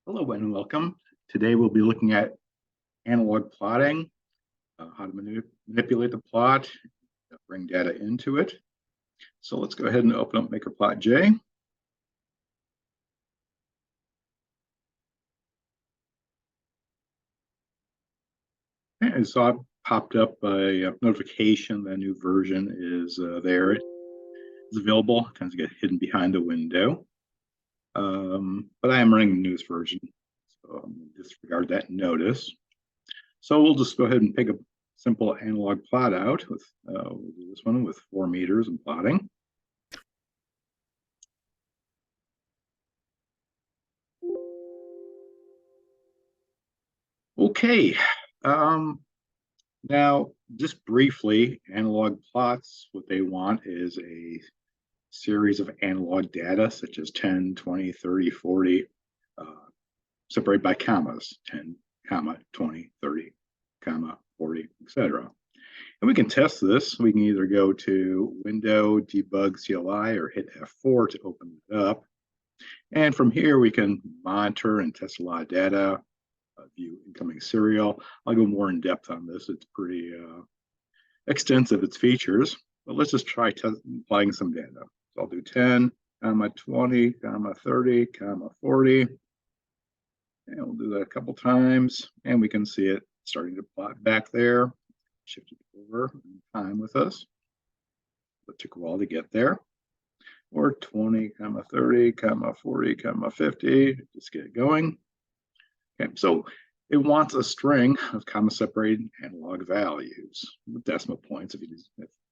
Hello and welcome. Today we'll be looking at analog plotting, how to manipulate the plot, bring data into it. So let's go ahead and open up MakerPlot-J. And I saw it popped up a notification that a new version is there. It's available, it tends to get hidden behind a window. But I am running the newest version, so I'm going to disregard that notice. So we'll just go ahead and pick a simple analog plot out with we'll do this one with 4 meters and plotting. Okay. Now, just briefly, analog plots, what they want is a series of analog data, such as 10, 20, 30, 40, separated by commas, 10, comma, 20, 30, comma, 40, etc. And we can test this. We can either go to Window, Debug CLI, or hit F4 to open it up. And from here, we can monitor and test a lot of data, view incoming serial. I'll go more in depth on this. It's pretty extensive, its features, but let's just try applying some data. So I'll do 10, comma 20, comma 30, comma 40. And we'll do that a couple times, and we can see it starting to plot back there. Shift it over in time with us. It took a while to get there. Or 20, comma 30, comma 40, comma 50. Just get it going. Okay, so it wants a string of comma separated analog values with decimal points if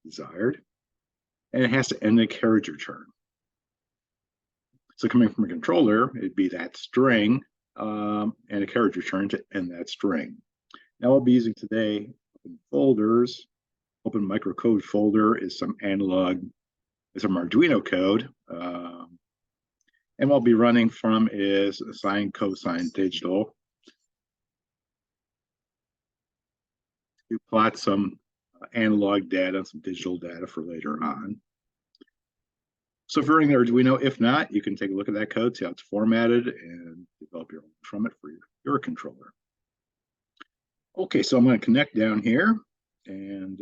desired. And it has to end in a carriage return. So coming from a controller, it'd be that string and a carriage return to end that string. Now I'll be using today open folders. Open microcode folder is some analog, is some Arduino code. And what I'll be running from is sine, cosine, digital. You plot some analog data, some digital data for later on. So if you're running Arduino, if not, you can take a look at that code, see how it's formatted, and develop your own from it for your controller. Okay, so I'm going to connect down here, and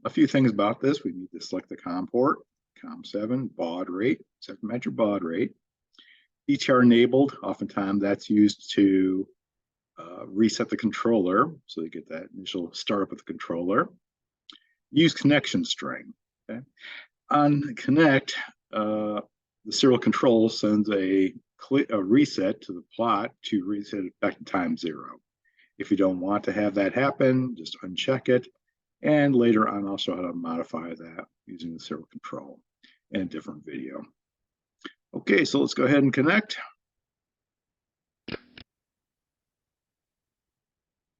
a few things about this. We need to select the COM port, COM7, baud rate, set to match your baud rate. ETR enabled, oftentimes that's used to reset the controller, so you get that initial startup of the controller. Use connection string. Okay, on connect, the serial control sends a reset to the plot to reset it back to time 0. If you don't want to have that happen, just uncheck it. And later on, I'll show how to modify that using the serial control in a different video. Okay, so let's go ahead and connect.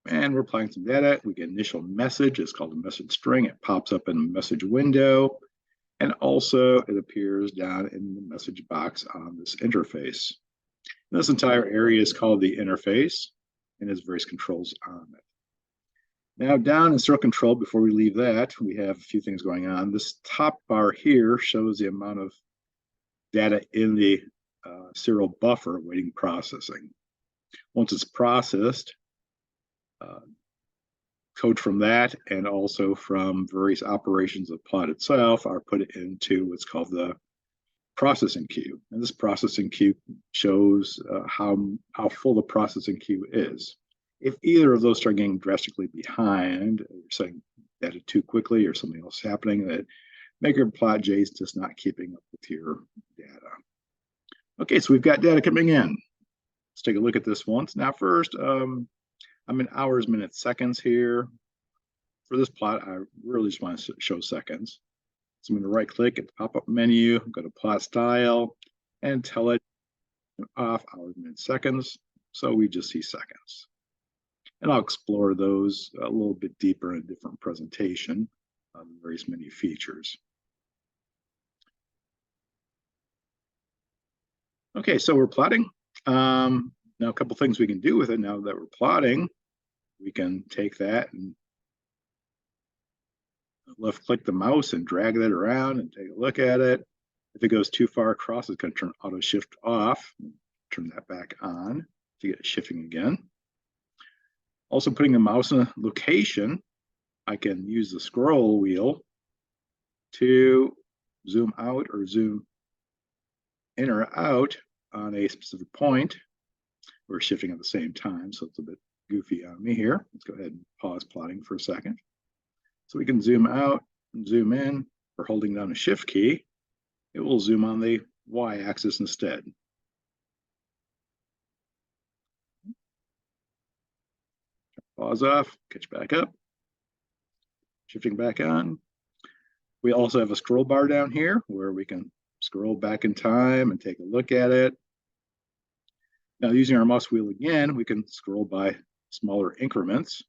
And we're applying some data. We get initial message. It's called a message string. It pops up in the message window. And also it appears down in the message box on this interface. And this entire area is called the interface and has various controls on it. Now down in serial control, before we leave that, we have a few things going on. This top bar here shows the amount of data in the serial buffer awaiting processing. Once it's processed, code from that and also from various operations of the plot itself are put into what's called the processing queue. And this processing queue shows how full the processing queue is. If either of those start getting drastically behind, or setting data too quickly or something else happening, that MakerPlot-J is just not keeping up with your data. Okay, so we've got data coming in. Let's take a look at this once. Now first, I'm in hours, minutes, seconds here. For this plot, I really just want to show seconds. So I'm going to right click at the pop-up menu, go to plot style, and tell it off hours, minutes, seconds. So we just see seconds. And I'll explore those a little bit deeper in a different presentation of various many features. Okay, so we're plotting. Now a couple things we can do with it now that we're plotting. We can take that and left click the mouse and drag that around and take a look at it. If it goes too far across, it's going to turn auto shift off, turn that back on. to get it shifting again. Also, putting the mouse in a location, I can use the scroll wheel to zoom out or zoom in or out on a specific point. We're shifting at the same time, so it's a bit goofy on me here. Let's go ahead and pause plotting for a second. So we can zoom out and zoom in. We're holding down the shift key. It will zoom on the y-axis instead. Pause off, catch back up, shifting back on. We also have a scroll bar down here where we can scroll back in time and take a look at it. Now, using our mouse wheel again, we can scroll by smaller increments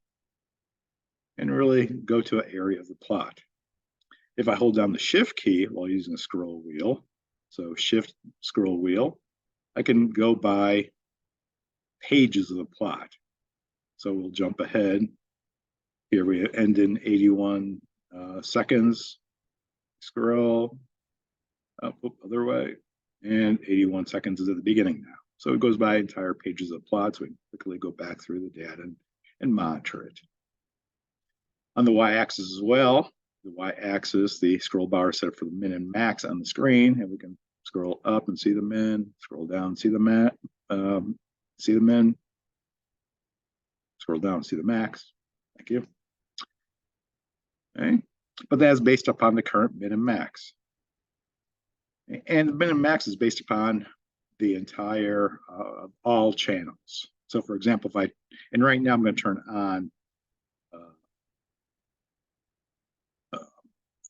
and really go to an area of the plot. If I hold down the shift key while using the scroll wheel, so shift scroll wheel, I can go by pages of the plot. So we'll jump ahead. Here we end in 81 seconds. Scroll up, other way, and 81 seconds is at the beginning now. So it goes by entire pages of plots. We can quickly go back through the data and monitor it. On the y-axis as well, the y-axis, the scroll bar is set up for the min and max on the screen, and we can scroll up and see the min, scroll down and see the min, scroll down and see the max. Thank you. Okay, but that's based upon the current min and max. And the min and max is based upon the entire all channels. So for example, and right now I'm going to turn on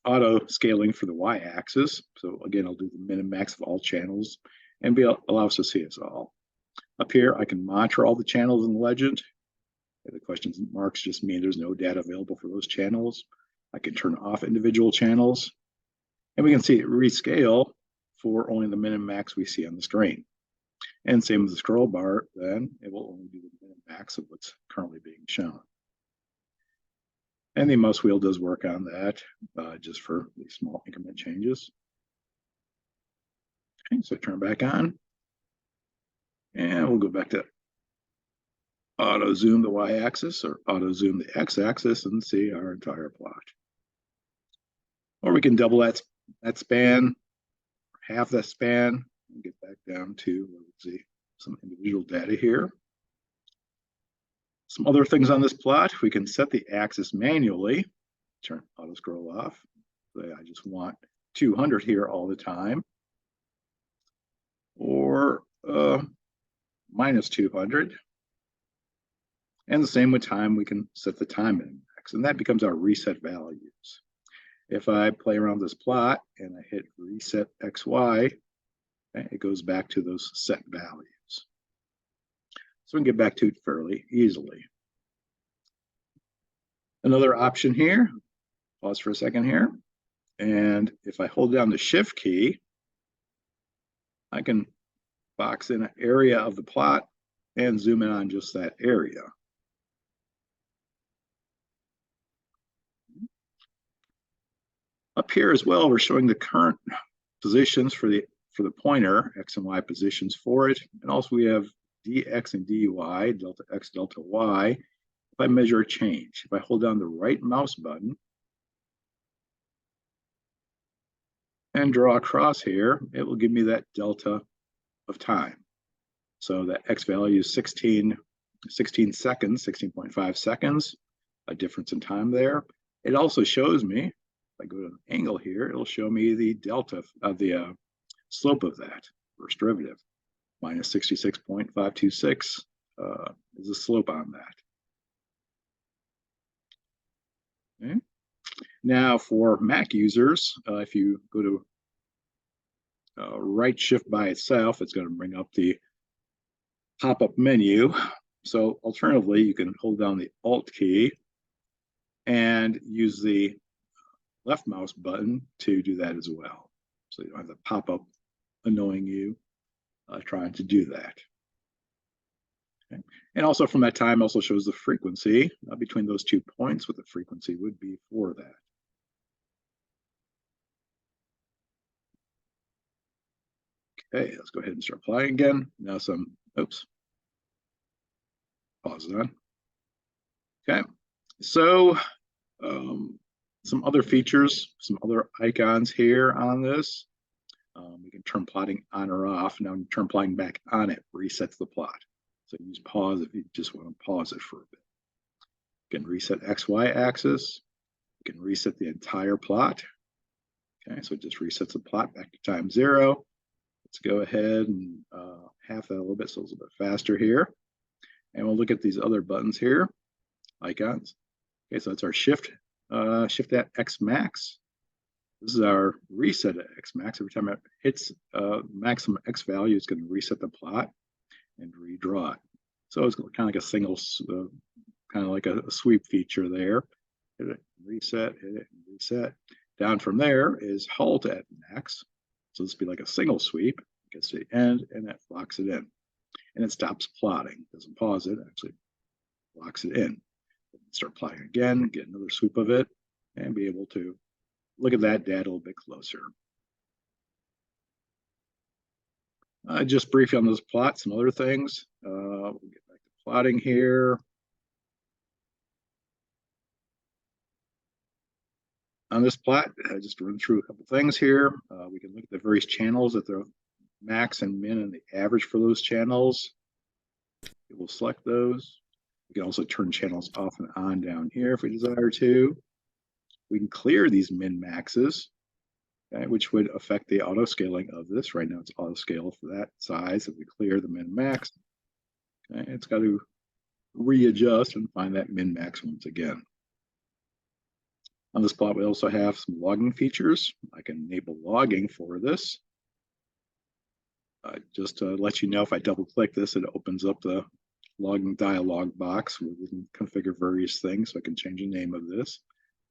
auto scaling for the y-axis. So again, I'll do the min and max of all channels and allow us to see us all. Up here, I can monitor all the channels in the legend. The question marks just mean there's no data available for those channels. I can turn off individual channels, and we can see it rescale for only the min and max we see on the screen. And same with the scroll bar, then it will only do the min and max of what's currently being shown. And the mouse wheel does work on that, just for these small increment changes. Okay, so turn back on, and we'll go back to auto zoom the y-axis or auto zoom the x-axis and see our entire plot. Or we can double that span, half that span, and get back down to, let's see, some individual data here. Some other things on this plot, we can set the axis manually. Turn auto scroll off. I just want 200 here all the time. Or minus 200. And the same with time, we can set the time min and max, and that becomes our reset values. If I play around this plot and I hit reset XY, it goes back to those set values. So we can get back to it fairly easily. Another option here, pause for a second here, and if I hold down the shift key, I can box in an area of the plot and zoom in on just that area. Up here as well, we're showing the current positions for the pointer, X and Y positions for it. And also we have dx and dy, delta X, delta Y. If I measure a change, if I hold down the right mouse button and draw across here, it will give me that delta of time. So that X value is 16 seconds, 16.5 seconds, a difference in time there. It also shows me, if I go to an angle here, it'll show me the delta of the slope of that, first derivative. Minus 66.526 is the slope on that. Okay. Now for Mac users, if you go to right shift by itself, it's going to bring up the pop-up menu. So alternatively, you can hold down the Alt key and use the left mouse button to do that as well. So you don't have the pop-up annoying you trying to do that. Okay. And also from that time also shows the frequency between those 2 points, what the frequency would be for that. Okay, let's go ahead and start applying again. Now some, oops. Pause it on. Okay, so some other features, some other icons here on this. We can turn plotting on or off. Now, when you turn plotting back on, it resets the plot. So use pause if you just want to pause it for a bit. You can reset XY axis. You can reset the entire plot. Okay, so it just resets the plot back to time 0. Let's go ahead and half that a little bit so it's a bit faster here. And we'll look at these other buttons here, icons. Okay, so that's our shift at X max. This is our reset at X max. Every time it hits maximum X value, it's going to reset the plot and redraw it. So it's kind of like a single, kind of like a sweep feature there. Hit it, reset, hit it, reset. Down from there is halt at max. So this would be like a single sweep. It gets to the end and it locks it in. And it stops plotting. It doesn't pause it, actually locks it in. Start plotting again, get another sweep of it, and be able to look at that data a little bit closer. Just briefly on this plot, some other things. We'll get back to plotting here. On this plot, just to run through a couple things here. We can look at the various channels at the max and min and the average for those channels. We'll select those. We can also turn channels off and on down here if we desire to. We can clear these min maxes, okay, which would affect the auto scaling of this. Right now it's auto scale for that size. If we clear the min max, okay, it's got to readjust and find that min max once again. On this plot, we also have some logging features. I can enable logging for this. Just to let you know, if I double click this, it opens up the logging dialog box where we can configure various things. So I can change the name of this,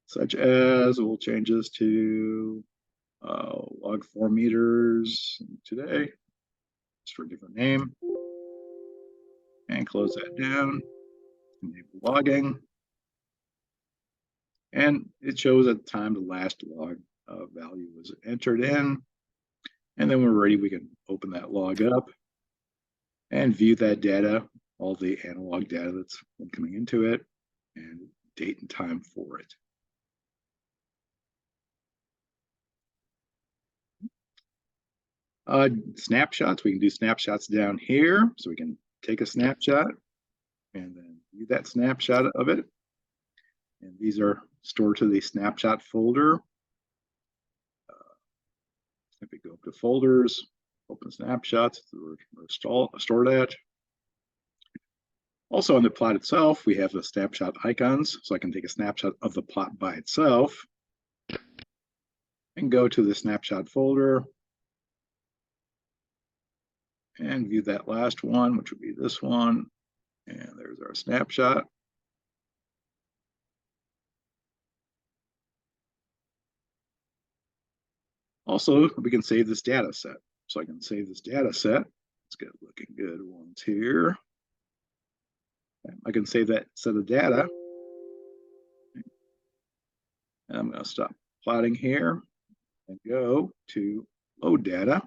such as we'll change this to log 4 meters today, just for a different name, and close that down, enable logging, and it shows at the time the last log value was entered in, and then when we're ready, we can open that log up and view that data, all the analog data that's been coming into it, and date and time for it. Snapshots, we can do snapshots down here. So we can take a snapshot and then view that snapshot of it. And these are stored to the snapshot folder. If we go up to folders, open snapshots, we're stored at. Also on the plot itself, we have the snapshot icons. So I can take a snapshot of the plot by itself and go to the snapshot folder and view that last one, which would be this one. And there's our snapshot. Also, we can save this data set. So I can save this data set. Let's get looking good ones here. I can save that set of data. And I'm going to stop plotting here and go to load data.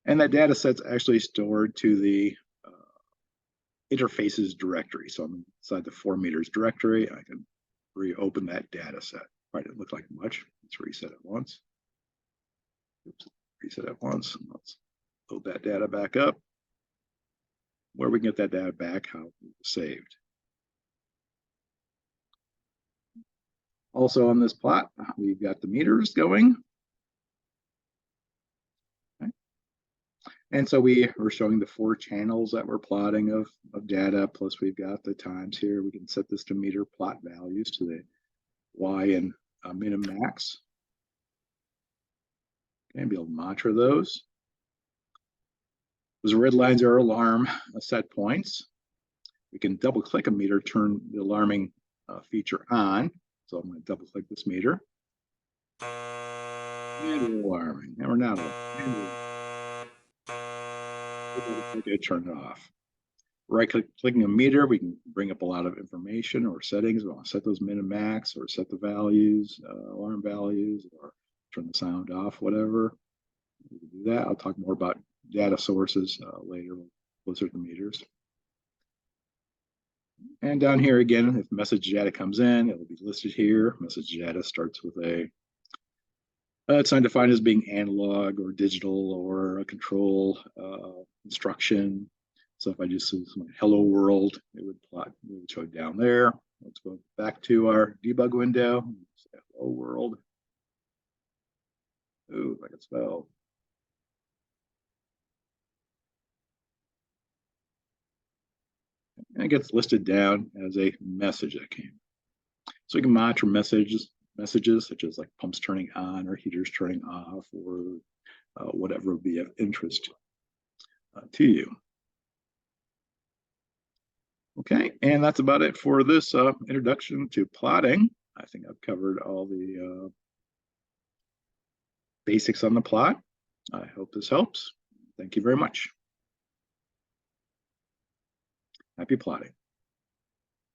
And that data set's actually stored to the interfaces directory. So I'm inside the 4 meters directory. I can reopen that data set. Right, it looked like much. Let's reset it once. Oops, reset it once. Let's load that data back up. Where we can get that data back, how it was saved. Also on this plot, we've got the meters going. Okay. And so we were showing the 4 channels that we're plotting of data, plus we've got the times here. We can set this to meter plot values to the Y and min and max. Okay, and be able to monitor those. Those red lines are alarm set points. We can double click a meter, turn the alarming feature on. So I'm going to double click this meter. And we're alarming. And we're not alarming. Okay, turn it off. Right clicking a meter, we can bring up a lot of information or settings. We want to set those min and max, or set the values, alarm values, or turn the sound off, whatever. We can do that. I'll talk more about data sources later, closer to meters. And down here again, if message data comes in, it'll be listed here. Message data starts with a it's not defined as being analog or digital or a control instruction. So if I just use my hello world, it would show down there. Let's go back to our debug window. Hello world. Ooh, I can spell. And it gets listed down as a message that came. So you can monitor messages such as like pumps turning on or heaters turning off or whatever would be of interest to you. Okay, and that's about it for this introduction to plotting. I think I've covered all the basics on the plot. I hope this helps. Thank you very much. Happy plotting.